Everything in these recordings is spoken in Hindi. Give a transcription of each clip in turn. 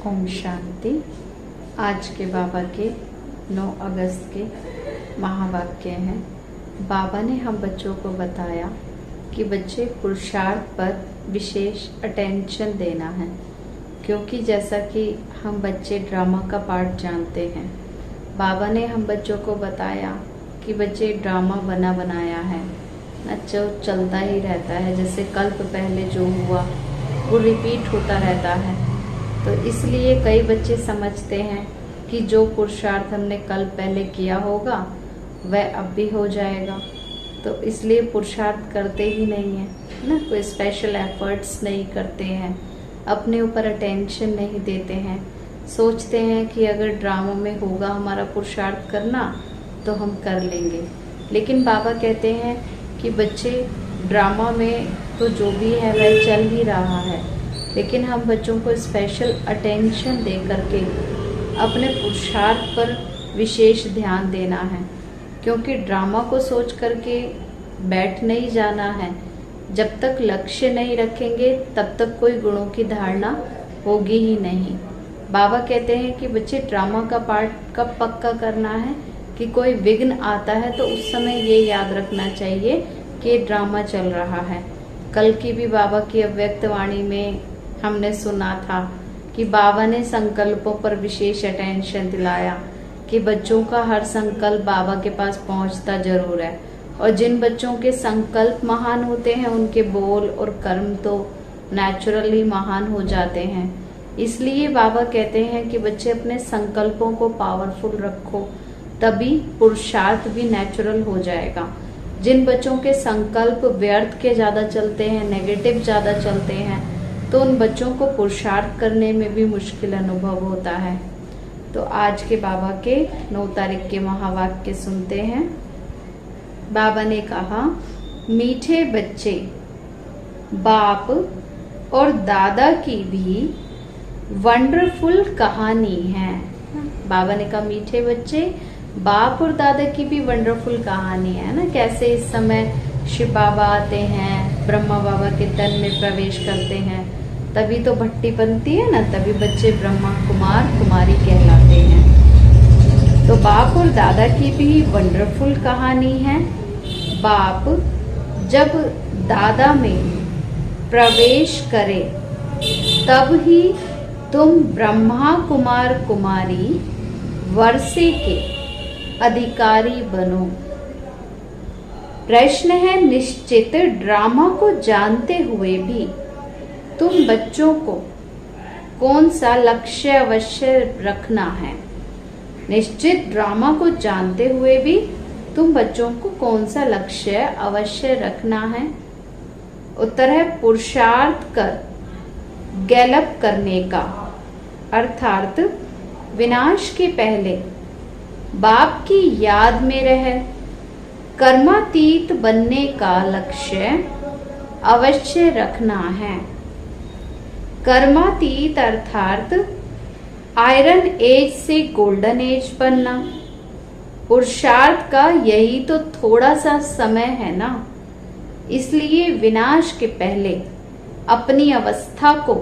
ओम शांति। आज के बाबा के 9 अगस्त के महावाक्य हैं। बाबा ने हम बच्चों को बताया कि बच्चे पुरुषार्थ पर विशेष अटेंशन देना है, क्योंकि जैसा कि हम बच्चे ड्रामा का पार्ट जानते हैं। बाबा ने हम बच्चों को बताया कि बच्चे ड्रामा बना बनाया है न, जो चलता ही रहता है। जैसे कल्प पहले जो हुआ वो रिपीट होता रहता है। तो इसलिए कई बच्चे समझते हैं कि जो पुरुषार्थ हमने कल पहले किया होगा वह अब भी हो जाएगा, तो इसलिए पुरुषार्थ करते ही नहीं है ना, कोई स्पेशल एफर्ट्स नहीं करते हैं, अपने ऊपर अटेंशन नहीं देते हैं। सोचते हैं कि अगर ड्रामा में होगा हमारा पुरुषार्थ करना तो हम कर लेंगे। लेकिन बाबा कहते हैं कि बच्चे ड्रामा में तो जो भी है वह चल ही रहा है, लेकिन हम बच्चों को स्पेशल अटेंशन दे करके अपने पुरुषार्थ पर विशेष ध्यान देना है, क्योंकि ड्रामा को सोच करके बैठ नहीं जाना है। जब तक लक्ष्य नहीं रखेंगे तब तक कोई गुणों की धारणा होगी ही नहीं। बाबा कहते हैं कि बच्चे ड्रामा का पार्ट कब पक्का करना है कि कोई विघ्न आता है तो उस समय ये याद रखना चाहिए कि ड्रामा चल रहा है। कल की भी बाबा की अव्यक्त वाणी में हमने सुना था कि बाबा ने संकल्पों पर विशेष अटेंशन दिलाया कि बच्चों का हर संकल्प बाबा के पास पहुंचता जरूर है, और जिन बच्चों के संकल्प महान होते हैं उनके बोल और कर्म तो नेचुरली महान हो जाते हैं। इसलिए बाबा कहते हैं कि बच्चे अपने संकल्पों को पावरफुल रखो, तभी पुरुषार्थ भी नेचुरल हो जाएगा। जिन बच्चों के संकल्प व्यर्थ के ज्यादा चलते हैं, नेगेटिव ज्यादा चलते हैं, तो उन बच्चों को पुरुषार्थ करने में भी मुश्किल अनुभव होता है। तो आज के बाबा के 9 तारीख के महावाक्य सुनते हैं। बाबा ने कहा, मीठे बच्चे, बाप और दादा की भी वंडरफुल कहानी है। बाबा ने कहा मीठे बच्चे, बाप और दादा की भी वंडरफुल कहानी है ना। कैसे इस समय शिव बाबा आते हैं, ब्रह्मा बाबा के तन में प्रवेश करते हैं, तभी तो भट्टी बनती है ना, तभी बच्चे ब्रह्मा कुमार कुमारी कहलाते हैं। तो बाप और दादा की भी वंडरफुल कहानी है। बाप जब दादा में प्रवेश करे तब ही तुम ब्रह्मा कुमार कुमारी वर्षे के अधिकारी बनो। प्रश्न है, निश्चित ड्रामा को जानते हुए भी तुम बच्चों को कौन सा लक्ष्य अवश्य रखना है? निश्चित ड्रामा को जानते हुए भी तुम बच्चों को कौन सा लक्ष्य अवश्य रखना है? उत्तर है, पुरुषार्थ कर गैलप करने का, अर्थात विनाश के पहले बाप की याद में रह कर्मातीत बनने का लक्ष्य अवश्य रखना है। कर्मातीत अर्थात आयरन एज से गोल्डन एज बनना। पुरुषार्थ का यही तो थोड़ा सा समय है ना, इसलिए विनाश के पहले अपनी अवस्था को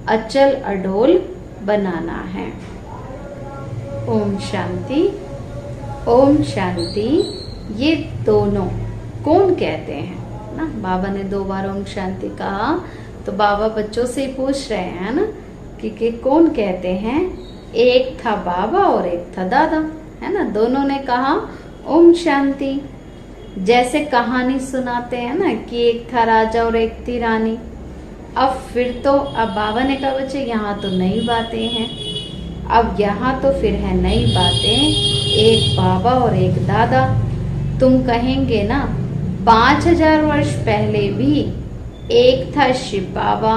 अचल अडोल बनाना है। ओम शांति, ओम शांति। ये दोनों कौन कहते हैं ना? बाबा ने 2 बार ओम शांति कहा, तो बाबा बच्चों से ही पूछ रहे हैं ना कि कौन कहते हैं। एक था बाबा और एक था दादा, है ना। दोनों ने कहा ओम शांति। जैसे कहानी सुनाते हैं ना कि एक था राजा और एक थी रानी। अब बाबा ने कहा बच्चे यहाँ तो नई बातें हैं, अब यहाँ तो फिर है नई बातें, एक बाबा और एक दादा। तुम कहेंगे ना 5000 वर्ष पहले भी एक था शिव बाबा,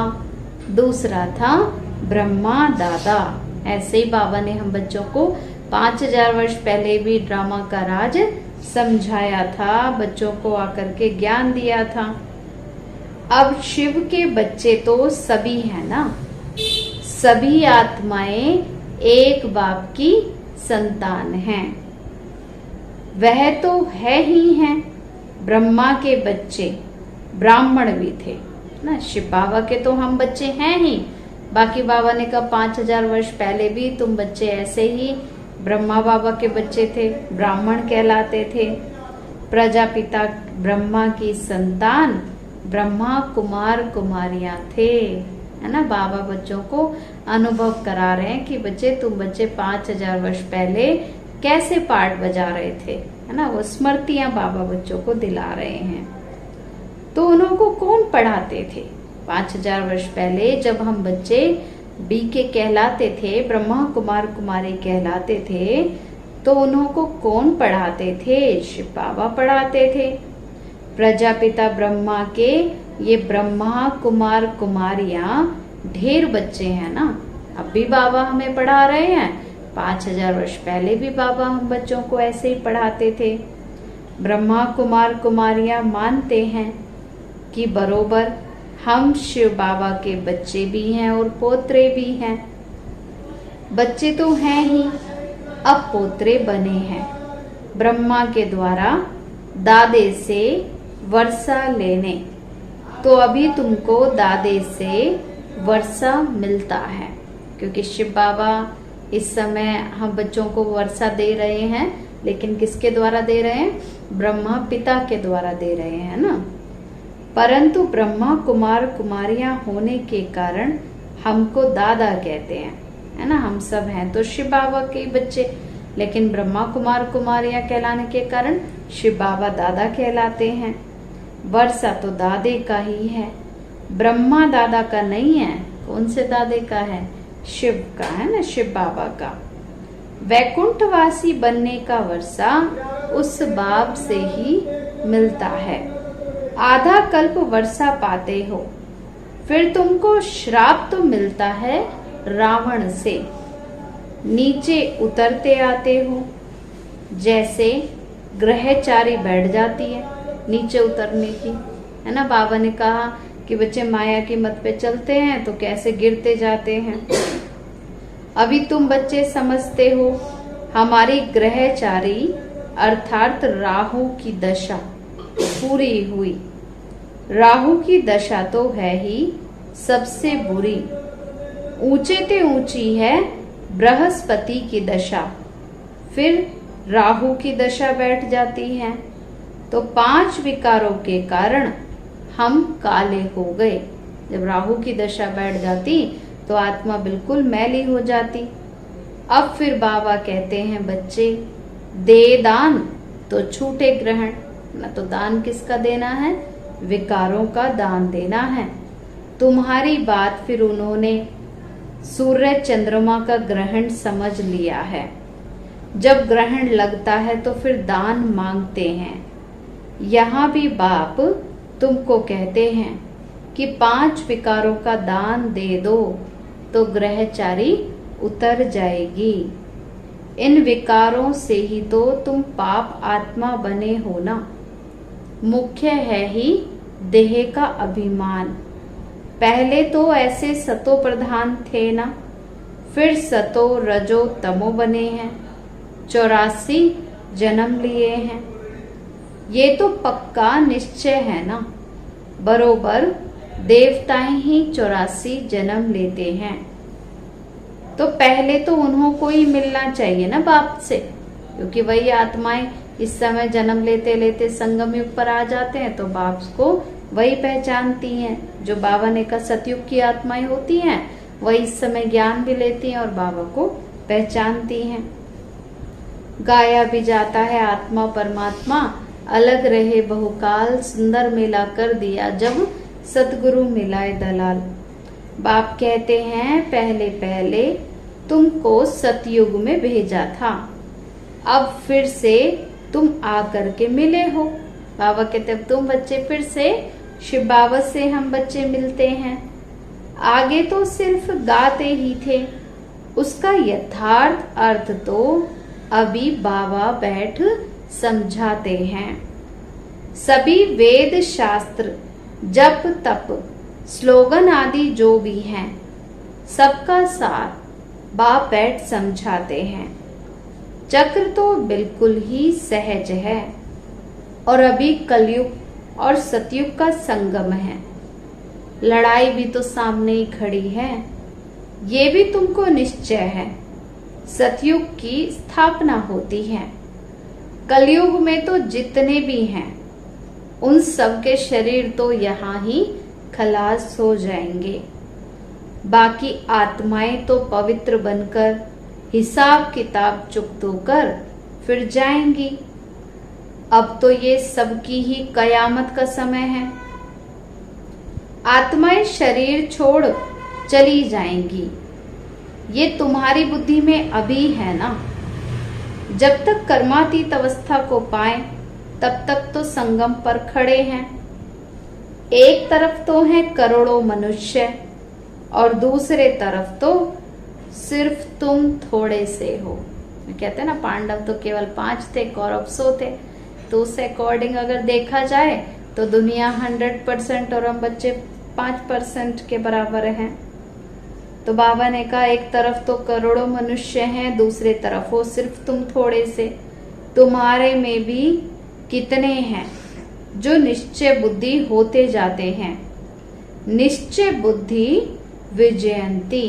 दूसरा था ब्रह्मा दादा। ऐसे ही बाबा ने हम बच्चों को 5000 वर्ष पहले भी ड्रामा का राज समझाया था, बच्चों को आकर के ज्ञान दिया था। अब शिव के बच्चे तो सभी हैं ना, सभी आत्माएं एक बाप की संतान हैं। वह तो है ही हैं। ब्रह्मा के बच्चे ब्राह्मण भी थे ना, शिव बाबा के तो हम बच्चे हैं ही, बाकी बाबा ने कहा 5000 वर्ष पहले भी तुम बच्चे ऐसे ही ब्रह्मा बाबा के बच्चे थे, ब्राह्मण कहलाते थे। प्रजापिता ब्रह्मा की संतान ब्रह्मा कुमार कुमारियां थे, है ना। बाबा बच्चों को अनुभव करा रहे हैं कि बच्चे तुम बच्चे 5000 वर्ष पहले कैसे पाठ बजा रहे थे, है ना। वो स्मृतियां बाबा बच्चों को दिला रहे हैं। तो उनको कौन पढ़ाते थे 5000 वर्ष पहले, जब हम बच्चे बीके कहलाते थे, ब्रह्मा कुमार कुमारी कहलाते थे, तो उनको कौन पढ़ाते थे? शिव बाबा पढ़ाते थे। प्रजापिता ब्रह्मा के ये ब्रह्मा कुमार कुमारियां ढेर बच्चे हैं ना। अब भी बाबा हमें पढ़ा रहे हैं, 5000 वर्ष पहले भी बाबा हम बच्चों को ऐसे ही पढ़ाते थे। ब्रह्मा कुमार कुमारियां मानते हैं कि बरोबर हम शिव बाबा के बच्चे भी हैं और पोत्रे भी हैं। बच्चे तो हैं ही, अब पोत्रे बने हैं ब्रह्मा के द्वारा दादे से वर्षा लेने। तो अभी तुमको दादे से वर्षा मिलता है, क्योंकि शिव बाबा इस समय हम बच्चों को वर्षा दे रहे हैं, लेकिन किसके द्वारा दे रहे हैं? ब्रह्मा पिता के द्वारा दे रहे हैं ना। परंतु ब्रह्मा कुमार कुमारियां होने के कारण हमको दादा कहते हैं, है ना। हम सब हैं तो शिव बाबा के बच्चे, लेकिन ब्रह्मा कुमार कुमारियां कहलाने के कारण शिव बाबा दादा कहलाते हैं। वर्षा तो दादे का ही है, ब्रह्मा दादा का नहीं है। कौन से दादे का है? शिव का, है ना, शिव बाबा का। वैकुंठवासी बनने का वर्षा उस बाप से ही मिलता है। आधा कल्प वर्षा पाते हो, फिर तुमको श्राप तो मिलता है रावण से। नीचे उतरते आते हो, जैसे ग्रहचारी बैठ जाती है नीचे उतरने की, है ना। बाबा ने कहा कि बच्चे माया की मत पे चलते हैं तो कैसे गिरते जाते हैं। अभी तुम बच्चे समझते हो हमारी ग्रहचारी अर्थात राहु की दशा पूरी हुई। राहु की दशा तो है ही सबसे बुरी, ऊंचे ते ऊंची है बृहस्पति की दशा, फिर राहु की दशा बैठ जाती है। तो 5 विकारों के कारण हम काले हो गए। जब राहु की दशा बैठ जाती तो आत्मा बिल्कुल मैली हो जाती। अब फिर बाबा कहते हैं बच्चे दे दान तो छूटे ग्रहण, ना तो दान किसका देना है? विकारों का दान देना है। तुम्हारी बात फिर उन्होंने सूर्य चंद्रमा का ग्रहण समझ लिया है। जब ग्रहण लगता है तो फिर दान मांगते हैं। यहाँ भी बाप तुमको कहते हैं कि 5 विकारों का दान दे दो तो ग्रहचारी उतर जाएगी। इन विकारों से ही तो तुम पाप आत्मा बने हो ना। मुख्य है ही देह का अभिमान। पहले तो ऐसे सतो प्रधान थे ना, फिर सतो रजो तमो बने हैं, 84 जन्म लिए हैं। ये तो पक्का निश्चय है ना, बरोबर देवताएं ही 84 जन्म लेते हैं। तो पहले तो उन्हों को ही मिलना चाहिए ना बाप से, क्योंकि वही आत्माएं इस समय जन्म लेते लेते संगम युग पर आ जाते हैं, तो बाप को वही पहचानती हैं। जो बाबा ने कहा सतयुग की आत्माएं होती हैं, वही इस समय ज्ञान भी लेती हैं और बाबा को पहचानती हैं। गाया भी जाता है आत्मा परमात्मा अलग रहे बहुकाल, सुंदर मेला कर दिया जब सतगुरु मिलाए दलाल। बाप कहते हैं पहले पहले तुमको सतयुग में भेजा था, अब फिर से तुम आकर के मिले हो। बाबा कहते अब तुम बच्चे फिर से शिव बाबा से हम बच्चे मिलते हैं। आगे तो सिर्फ गाते ही थे, उसका यथार्थ अर्थ तो अभी बाबा बैठ समझाते हैं। सभी वेद शास्त्र जप तप स्लोगन आदि जो भी हैं, सबका सार बाप बैठ समझाते हैं। चक्र तो बिल्कुल ही सहज है और अभी कलयुग और सतयुग का संगम है। लड़ाई भी तो सामने ही खड़ी है, ये भी तुमको निश्चय है, सतयुग की स्थापना होती है। कलयुग में तो जितने भी हैं उन सब के शरीर तो यहाँ ही खलास हो जाएंगे। बाकी आत्माएं तो पवित्र बनकर हिसाब किताब चुकतो कर फिर जाएंगी। अब तो ये सबकी ही कयामत का समय है। आत्माएं शरीर छोड़ चली जाएंगी, ये तुम्हारी बुद्धि में अभी है ना। जब तक कर्मातीत अवस्था को पाए तब तक तो संगम पर खड़े हैं। एक तरफ तो हैं करोड़ों मनुष्य और दूसरे तरफ तो सिर्फ तुम थोड़े से हो। कहते हैं ना, पांडव तो केवल 5 थे, कौरव 100 थे। तो उस अकॉर्डिंग अगर देखा जाए तो दुनिया 100% और हम बच्चे 5% के बराबर हैं। तो बाबा ने कहा एक तरफ तो करोड़ों मनुष्य हैं, दूसरे तरफ हो सिर्फ तुम थोड़े से। तुम्हारे में भी कितने हैं जो निश्चय बुद्धि होते जाते हैं। निश्चय बुद्धि विजयंती,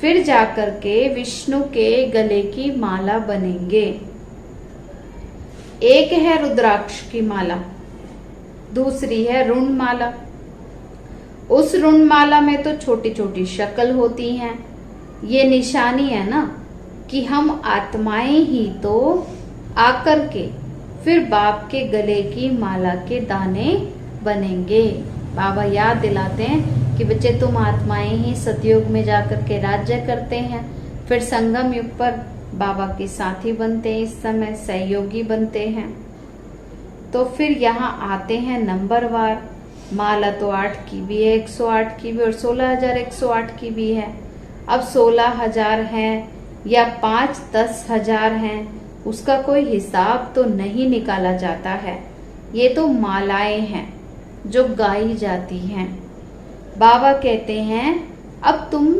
फिर जाकर के विष्णु के गले की माला बनेंगे। एक है रुद्राक्ष की माला, दूसरी है रुण माला। उस रुण माला में तो छोटी छोटी शक्ल होती हैं। ये निशानी है ना कि हम आत्माएं ही तो आकर के फिर बाप के गले की माला के दाने बनेंगे। बाबा याद दिलाते हैं कि बच्चे तुम आत्माएं ही सतयुग में जाकर के राज्य करते हैं, फिर संगम युग पर बाबा के साथी बनते हैं, इस समय सहयोगी बनते हैं। तो फिर यहाँ आते हैं नंबरवार। माला तो 8 की भी है, 108 की भी और 16,108 की भी है। अब 16,000 हैं या 5-10 हजार हैं, उसका कोई हिसाब तो नहीं निकाला जाता है। ये तो मालाएं हैं जो गाई जाती हैं। बाबा कहते हैं अब तुम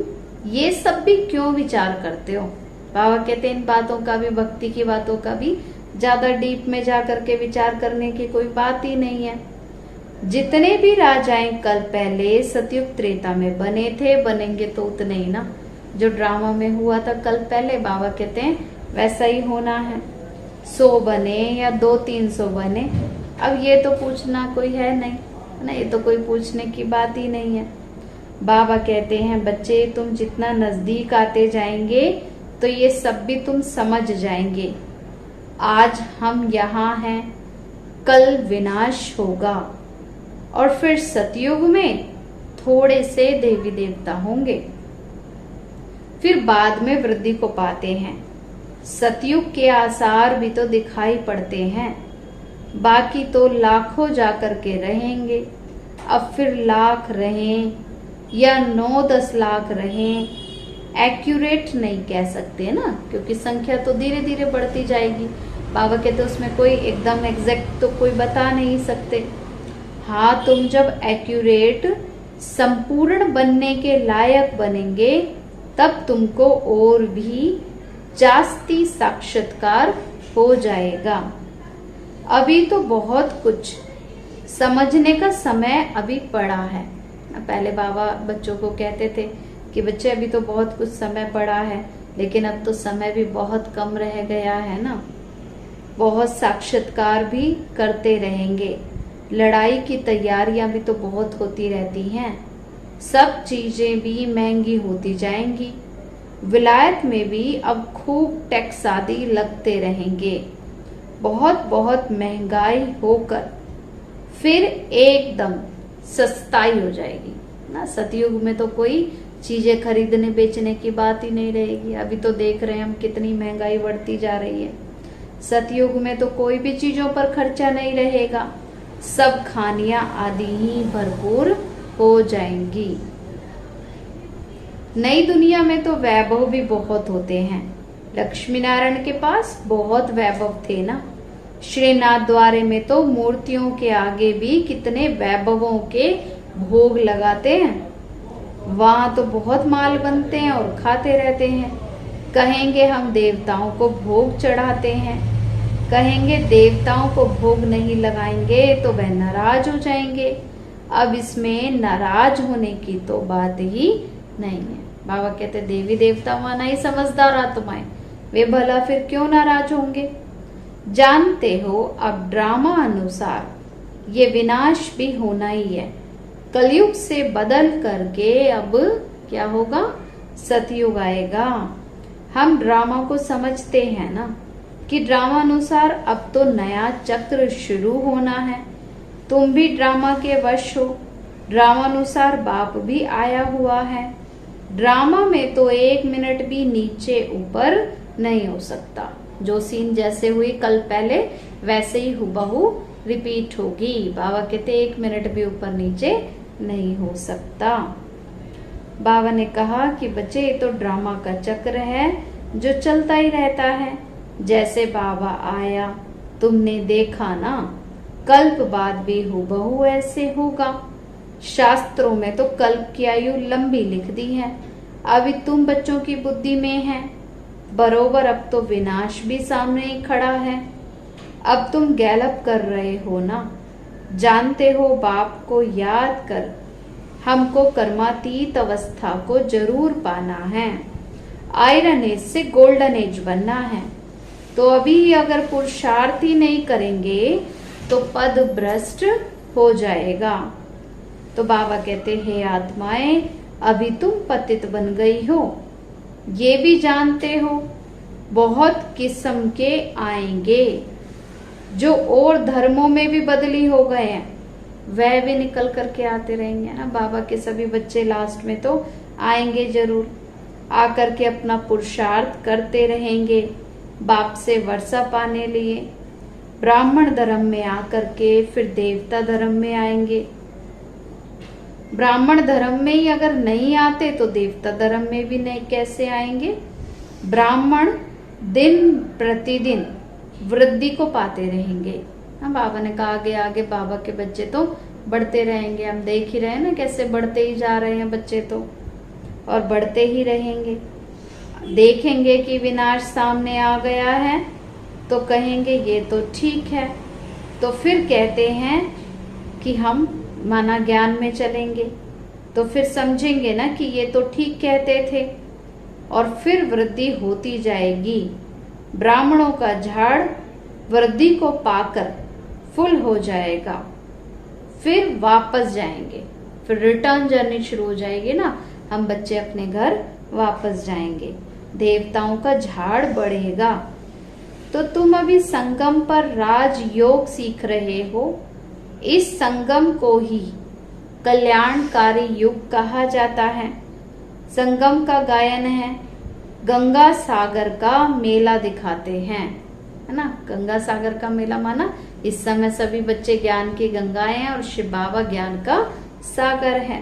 ये सब भी क्यों विचार करते हो। बाबा कहते हैं इन बातों का भी, भक्ति की बातों का भी ज्यादा डीप में जा करके विचार करने की कोई बात ही नहीं है। जितने भी राजाएं कल पहले सतयुग त्रेता में बने थे, बनेंगे तो उतने ही ना। जो ड्रामा में हुआ था कल पहले, बाबा कहते हैं वैसा ही होना है। 100 बने या 200-300 बने, अब ये तो पूछना कोई है नहीं ना, ये तो कोई पूछने की बात ही नहीं है। बाबा कहते हैं बच्चे तुम जितना नजदीक आते जाएंगे तो ये सब भी तुम समझ जाएंगे। आज हम यहाँ हैं, कल विनाश होगा और फिर सतयुग में थोड़े से देवी देवता होंगे, फिर बाद में वृद्धि को पाते हैं। सतयुग के आसार भी तो दिखाई पड़ते हैं, बाकी तो लाखों जाकर के रहेंगे। अब फिर लाख रहें या 9-10 लाख रहें, एक्यूरेट नहीं कह सकते ना, क्योंकि संख्या तो धीरे धीरे बढ़ती जाएगी। बाबा कहते उसमें कोई एकदम एग्जैक्ट तो कोई बता नहीं सकते। हाँ, तुम जब एक्यूरेट संपूर्ण बनने के लायक बनेंगे तब तुमको और भी जास्ती साक्षात्कार हो जाएगा। अभी तो बहुत कुछ समझने का समय अभी पड़ा है। पहले बाबा बच्चों को कहते थे कि बच्चे अभी तो बहुत कुछ समय पड़ा है, लेकिन अब तो समय भी बहुत कम रह गया है ना। बहुत साक्षात्कार भी करते रहेंगे, लड़ाई की तैयारियां भी तो बहुत होती रहती हैं। सब चीजें भी महंगी होती जाएंगी। विलायत में भी अब खूब टैक्स आदि लगते रहेंगे। बहुत बहुत महंगाई होकर फिर एकदम सस्ताई हो जाएगी ना। सतयुग में तो कोई चीजें खरीदने बेचने की बात ही नहीं रहेगी। अभी तो देख रहे हैं हम कितनी महंगाई बढ़ती जा रही है। सतयुग में तो कोई भी चीजों पर खर्चा नहीं रहेगा, सब खानियां आदि ही भरपूर हो जाएंगी। नई दुनिया में तो वैभव भी बहुत होते हैं। लक्ष्मी नारायण के पास बहुत वैभव थे ना। श्रीनाथ द्वारे में तो मूर्तियों के आगे भी कितने वैभवों के भोग लगाते हैं। वहां तो बहुत माल बनते हैं और खाते रहते हैं। कहेंगे हम देवताओं को भोग चढ़ाते हैं, कहेंगे देवताओं को भोग नहीं लगाएंगे तो वह नाराज हो जाएंगे। अब इसमें नाराज होने की तो बात ही नहीं है। बाबा कहते देवी देवता माना ही समझदार आत्माएं, वे भला फिर क्यों नाराज होंगे। जानते हो अब ड्रामा अनुसार ये विनाश भी होना ही है। कलयुग से बदल करके अब क्या होगा, सतयुग आएगा। हम ड्रामा को समझते हैं ना कि ड्रामा अनुसार अब तो नया चक्र शुरू होना है। तुम भी ड्रामा के वश हो। ड्रामा अनुसार बाप भी आया हुआ है। ड्रामा में तो 1 मिनट भी नीचे ऊपर नहीं हो सकता। जो सीन जैसे हुई कल पहले वैसे ही हुबहू रिपीट होगी। बाबा कहते 1 मिनट भी ऊपर नीचे नहीं हो सकता। बाबा ने कहा कि बच्चे ये तो ड्रामा का चक्र है जो चलता ही रहता है। जैसे बाबा आया तुमने देखा ना, कल्प बाद भी हुबहू ऐसे होगा। शास्त्रों में तो कल्प की आयु लंबी लिख दी है। अभी तुम बच्चों की बुद्धि में है बरोबर, अब तो विनाश भी सामने ही खड़ा है। अब तुम गैलप कर रहे हो ना। जानते हो बाप को याद कर हमको कर्मातीत अवस्था को जरूर पाना है। आयरन एज से गोल्डन एज बनना है। तो अभी अगर पुरुषार्थ ही नहीं करेंगे तो पद भ्रष्ट हो जाएगा। तो बाबा कहते हे आत्माएं, अभी तुम पतित बन गई हो, ये भी जानते हो। बहुत किस्म के आएंगे जो और धर्मों में भी बदली हो गए हैं, वह भी निकल करके आते रहेंगे ना। बाबा के सभी बच्चे लास्ट में तो आएंगे जरूर, आकर के अपना पुरुषार्थ करते रहेंगे बाप से वर्षा पाने लिए। ब्राह्मण धर्म में आकर के फिर देवता धर्म में आएंगे। ब्राह्मण धर्म में ही अगर नहीं आते तो देवता धर्म में भी नहीं कैसे आएंगे। ब्राह्मण दिन प्रतिदिन वृद्धि को पाते रहेंगे। हाँ, बाबा ने कहा आगे आगे बाबा के बच्चे तो बढ़ते रहेंगे। हम देख ही रहे हैं ना कैसे बढ़ते ही जा रहे हैं बच्चे तो, और बढ़ते ही रहेंगे। देखेंगे कि विनाश सामने आ गया है तो कहेंगे ये तो ठीक है। तो फिर कहते हैं कि हम माना ज्ञान में चलेंगे, तो फिर समझेंगे ना कि ये तो ठीक कहते थे, और फिर वृद्धि होती जाएगी। ब्राह्मणों का झाड़ वृद्धि को पाकर फुल हो जाएगा। फिर वापस जाएंगे, फिर रिटर्न जर्नी शुरू हो जाएगी ना। हम बच्चे अपने घर वापस जाएंगे, देवताओं का झाड़ बढ़ेगा। तो तुम अभी संगम पर राजयोग सीख रहे हो। इस संगम को ही कल्याणकारी युग कहा जाता है। संगम का गायन है, गंगा सागर का मेला दिखाते हैं, है ना। गंगा सागर का मेला माना इस समय सभी बच्चे ज्ञान की गंगाएं हैं और शिव बाबा ज्ञान का सागर है।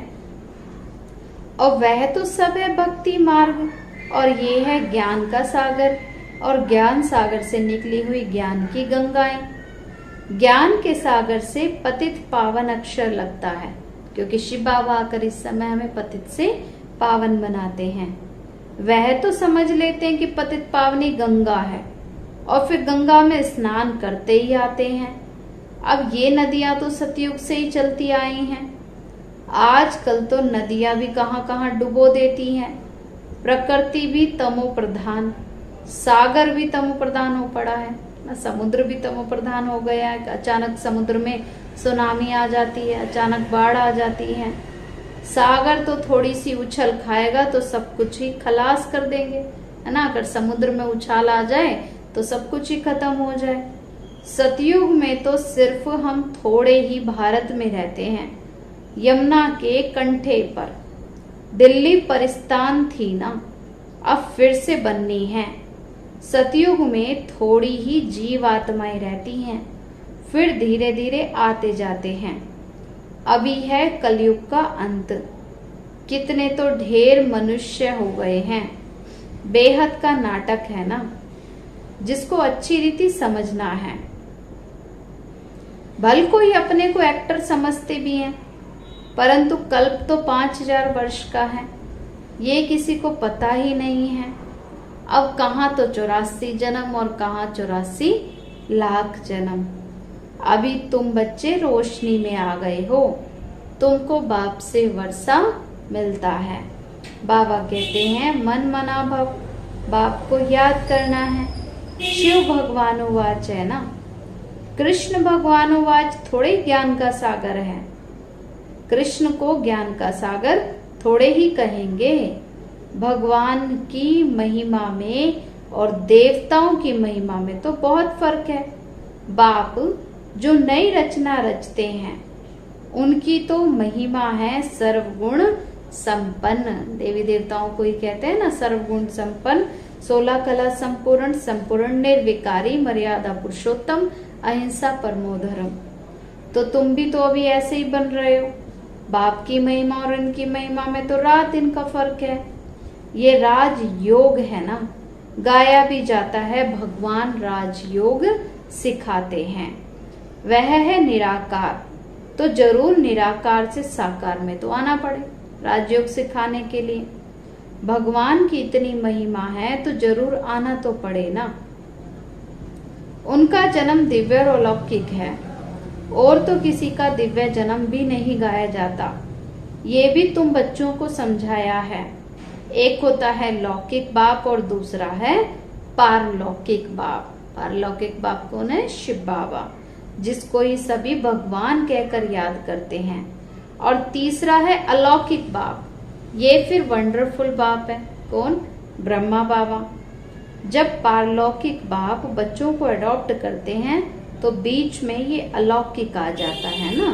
और वह तो सब है भक्ति मार्ग, और ये है ज्ञान का सागर, और ज्ञान सागर से निकली हुई ज्ञान की गंगाएं। ज्ञान के सागर से पतित पावन अक्षर लगता है, क्योंकि शिव बाबा आकर इस समय हमें पतित से पावन बनाते हैं। वह तो समझ लेते हैं कि पतित पावनी गंगा है, और फिर गंगा में स्नान करते ही आते हैं। अब ये नदियां तो सतयुग से ही चलती आई हैं। आजकल तो नदियां भी कहाँ कहाँ डुबो देती हैं। प्रकृति भी तमो प्रधान, सागर भी तमो प्रधान हो पड़ा है, समुद्र भी तमो प्रधान हो गया है। अचानक समुद्र में सुनामी आ जाती है, अचानक बाढ़ आ जाती है। सागर तो थोड़ी सी उछल खाएगा तो सब कुछ ही खलास कर देंगे, है ना। अगर समुद्र में उछाल आ जाए तो सब कुछ ही खत्म हो जाए। सतयुग में तो सिर्फ हम थोड़े ही भारत में रहते हैं, यमुना के कंठे पर। दिल्ली परिस्तान थी ना, अब फिर से बननी है। सतयुग में थोड़ी ही जीवात्माएं रहती हैं, फिर धीरे धीरे आते जाते हैं। अभी है कलयुग का अंत। कितने तो ढेर मनुष्य हो गए हैं। बेहद का नाटक है ना, जिसको अच्छी रीति समझना है। भल कोई अपने को एक्टर समझते भी हैं, परंतु कल्प तो 5000 वर्ष का है, ये किसी को पता ही नहीं है। अब कहाँ तो 84 जन्म और कहाँ 84 लाख जन्म। अभी तुम बच्चे रोशनी में आ गए हो, तुमको बाप से वर्षा मिलता है। बाबा कहते हैं मन मना भव, बाप को याद करना है। शिव भगवानुवाच है ना, कृष्ण भगवानुवाच थोड़े ज्ञान का सागर है। कृष्ण को ज्ञान का सागर थोड़े ही कहेंगे। भगवान की महिमा में और देवताओं की महिमा में तो बहुत फर्क है। बाप जो नई रचना रचते हैं उनकी तो महिमा है सर्वगुण संपन्न। देवी देवताओं को ही कहते हैं ना सर्वगुण संपन्न, 16 कला संपूर्ण, संपूर्ण निर्विकारी, मर्यादा पुरुषोत्तम, अहिंसा परमो धर्म। तो तुम भी तो अभी ऐसे ही बन रहे हो। बाप की महिमा और इनकी महिमा में तो रात दिन का फर्क है। ये राजयोग है ना, गाया भी जाता है, भगवान राजयोग सिखाते हैं। वह है निराकार, तो जरूर निराकार से साकार में तो आना पड़े राजयोग सिखाने के लिए। भगवान की इतनी महिमा है तो जरूर आना तो पड़े ना। उनका जन्म दिव्य और अलौकिक है, और तो किसी का दिव्य जन्म भी नहीं गाया जाता। ये भी तुम बच्चों को समझाया है। एक होता है लौकिक बाप और दूसरा है पारलौकिक बाप। पारलौकिक बाप कौन है? शिव बाबा, जिसको ये सभी भगवान कहकर याद करते हैं। और तीसरा है अलौकिक बाप, ये फिर वंडरफुल बाप है। कौन? ब्रह्मा बाबा। जब पारलौकिक बाप बच्चों को अडॉप्ट करते हैं तो बीच में ये अलौकिक आ जाता है ना।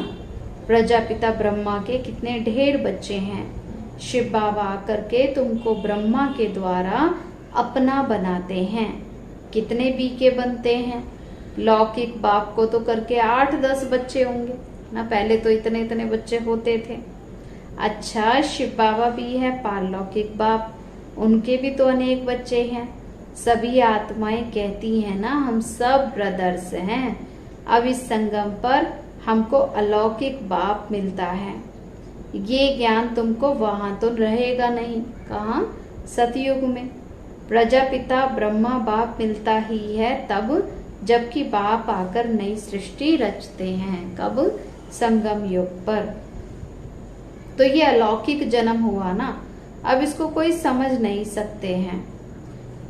प्रजापिता ब्रह्मा के कितने ढेर बच्चे हैं। शिव बाबा आकर के तुमको ब्रह्मा के द्वारा अपना बनाते हैं। कितने बीके बनते हैं? लौकिक बाप को तो करके 8-10 बच्चे होंगे ना, पहले तो इतने इतने बच्चे होते थे। अच्छा, शिव बाबा भी है पारलौकिक बाप, उनके भी तो अनेक बच्चे हैं। सभी आत्माएं कहती हैं ना हम सब ब्रदर्स हैं। अब इस संगम पर हमको अलौकिक बाप मिलता है। ये ज्ञान तुमको वहां तो रहेगा नहीं। कहाँ? सतयुग में प्रजापिता ब्रह्मा बाप मिलता ही है तब, जबकि बाप आकर नई सृष्टि रचते हैं। कब? संगम युग पर। तो ये अलौकिक जन्म हुआ ना, अब इसको कोई समझ नहीं सकते हैं।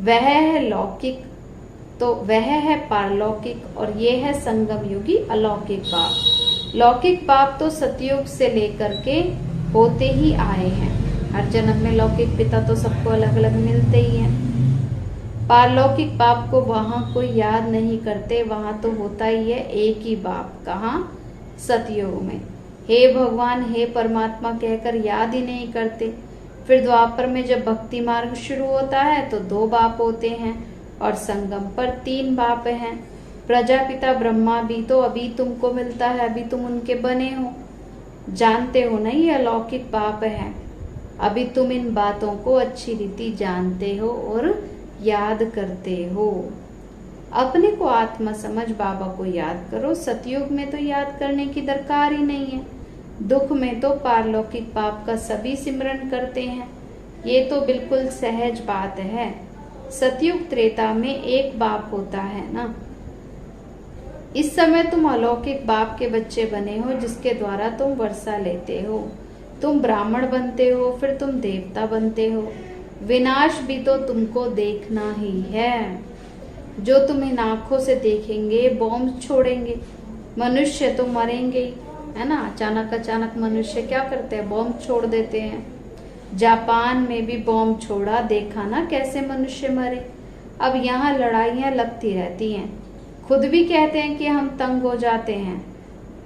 वह है लौकिक, तो वह है पारलौकिक, और ये है संगम युगी अलौकिक बाप। लौकिक बाप तो सतयुग से लेकर के होते ही आए हैं। हर जन्म में लौकिक पिता तो सबको अलग अलग मिलते ही हैं। पारलौकिक बाप को वहां कोई याद नहीं करते, वहां तो होता ही है एक ही बाप। कहाँ? सतयुग में हे भगवान, हे परमात्मा कहकर याद ही नहीं करते। फिर द्वापर में जब भक्ति मार्ग शुरू होता है तो 2 बाप होते हैं, और संगम पर 3 बाप हैं। प्रजापिता ब्रह्मा भी तो अभी तुमको मिलता है, अभी तुम उनके बने हो। जानते हो ना ये अलौकिक बाप है। अभी तुम इन बातों को अच्छी रीति जानते हो और याद करते हो। अपने को आत्मा समझ बाबा को याद करो। सतयुग में तो याद करने की दरकार ही नहीं है। दुख में तो पारलौकिक बाप का सभी सिमरन करते हैं। ये तो बिल्कुल सहज बात है। सतयुग त्रेता में एक बाप होता है ना। इस समय तुम अलौकिक बाप के बच्चे बने हो, जिसके द्वारा तुम वर्षा लेते हो। तुम ब्राह्मण बनते हो, फिर तुम देवता बनते हो। विनाश भी तो तुमको देखना ही है। जो तुम इन आंखों से देखेंगे बॉम्ब छोड़ेंगे। मनुष्य तो मरेंगे ही, है ना। अचानक मनुष्य क्या करते हैं? बॉम्ब छोड़ देते हैं। जापान में भी बॉम्ब छोड़ा, देखा ना कैसे मनुष्य मरे। अब यहाँ लड़ाइयाँ लगती रहती हैं। खुद भी कहते हैं कि हम तंग हो जाते हैं।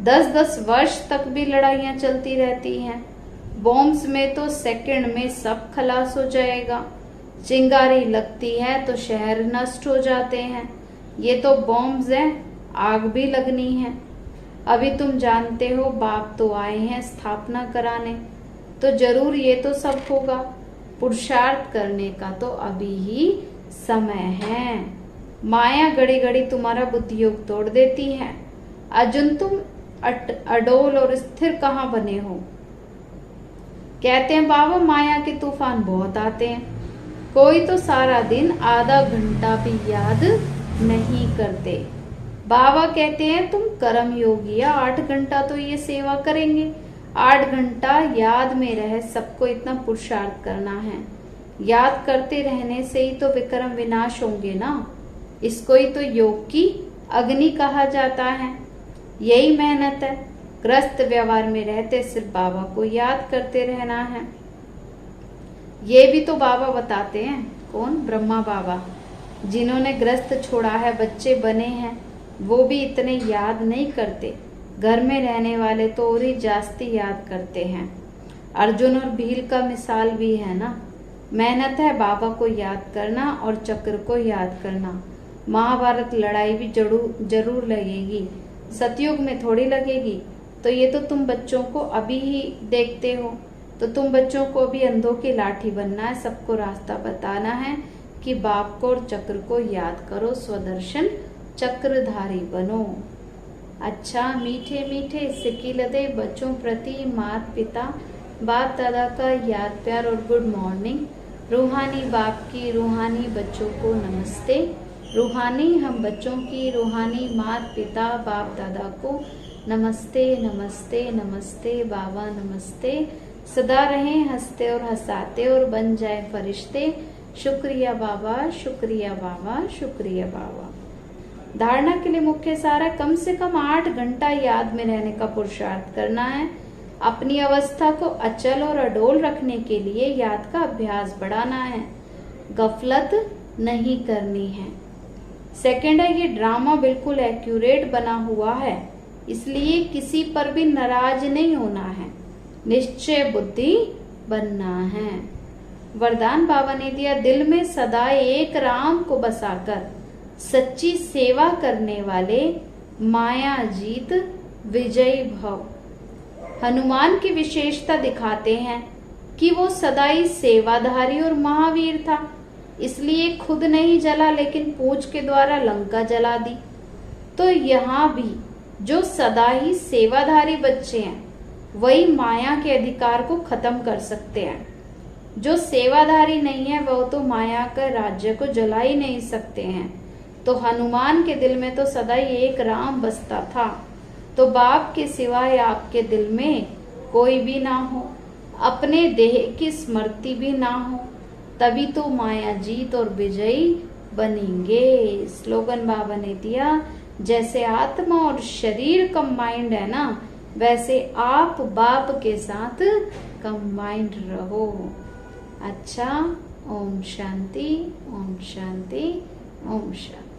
10-10 वर्ष तक भी लड़ाइयाँ चलती रहती हैं। बॉम्ब्स में तो सेकंड में सब खलास हो जाएगा। चिंगारी लगती है तो शहर नष्ट हो जाते हैं। ये तो बॉम्ब्स हैं, आग भी लगनी है। अभी तुम जानते हो बाप तो आए हैं स्थापना कराने, तो जरूर ये तो सब होगा। पुरुषार्थ करने का तो अभी ही समय है। माया घड़ी घड़ी तुम्हारा बुद्धि योग तोड़ देती है। अर्जुन तुम अडोल और स्थिर कहाँ बने हो? कहते हैं बाबा माया के तूफान बहुत आते हैं। कोई तो सारा दिन आधा घंटा भी याद नहीं करते। बाबा कहते हैं तुम कर्म योगी, 8 घंटा तो ये सेवा करेंगे, 8 घंटा याद में रह सबको इतना पुरुषार्थ करना है। याद करते रहने से ही तो विक्रम विनाश होंगे ना। इसको ही तो योग की अग्नि कहा जाता है। यही मेहनत है। ग्रस्त व्यवहार में रहते सिर्फ बाबा को याद करते रहना है। ये भी तो बाबा बताते हैं। कौन? ब्रह्मा बाबा, जिन्होंने ग्रस्त छोड़ा है, बच्चे बने हैं, वो भी इतने याद नहीं करते। घर में रहने वाले तो और ही जास्ती याद करते हैं। अर्जुन और भील का मिसाल भी है ना। मेहनत है बाबा को याद करना और चक्र को याद करना। महाभारत लड़ाई भी जरूर लगेगी, सतयुग में थोड़ी लगेगी। तो ये तो तुम बच्चों को अभी ही देखते हो। तो तुम बच्चों को भी अंधों की लाठी बनना है, सबको रास्ता बताना है कि बाप को और चक्र को याद करो, स्वदर्शन चक्रधारी बनो। अच्छा, मीठे मीठे सिकिलदे बच्चों प्रति माता पिता बाप दादा का याद प्यार और गुड मॉर्निंग। रूहानी बाप की रूहानी बच्चों को नमस्ते। रूहानी हम बच्चों की रूहानी माता पिता बाप दादा को नमस्ते नमस्ते नमस्ते। बाबा नमस्ते। सदा रहें हंसते और हंसाते और बन जाए फरिश्ते। शुक्रिया बाबा, शुक्रिया बाबा, शुक्रिया बाबा। धारणा के लिए मुख्य सार है, कम से कम 8 घंटा याद में रहने का पुरुषार्थ करना है। अपनी अवस्था को अचल और अडोल रखने के लिए याद का अभ्यास बढ़ाना है, गफलत नहीं करनी है। सेकंड है, ये ड्रामा बिल्कुल एक्यूरेट बना हुआ है, इसलिए किसी पर भी नाराज नहीं होना है, निश्चय बुद्धि बनना है। वरदान बाबा ने दिया, दिल में सदा एक राम को बसाकर सच्ची सेवा करने वाले माया जीत विजयी भव। हनुमान की विशेषता दिखाते हैं कि वो सदा ही सेवाधारी और महावीर था, इसलिए खुद नहीं जला लेकिन पूंछ के द्वारा लंका जला दी। तो यहाँ भी जो सदा ही सेवाधारी बच्चे हैं वही माया के अधिकार को खत्म कर सकते हैं। जो सेवाधारी नहीं है वह तो माया का राज्य को जला ही नहीं सकते हैं। तो हनुमान के दिल में तो सदा ही एक राम बसता था। तो बाप के सिवाय आपके दिल में कोई भी ना हो, अपने देह की स्मृति भी ना हो, तभी तो माया जीत और विजयी बनेंगे। स्लोगन बाबा ने दिया, जैसे आत्मा और शरीर कंबाइंड है ना, वैसे आप बाप के साथ कंबाइंड रहो। अच्छा, ओम शांति, ओम शांति, ओम शांति।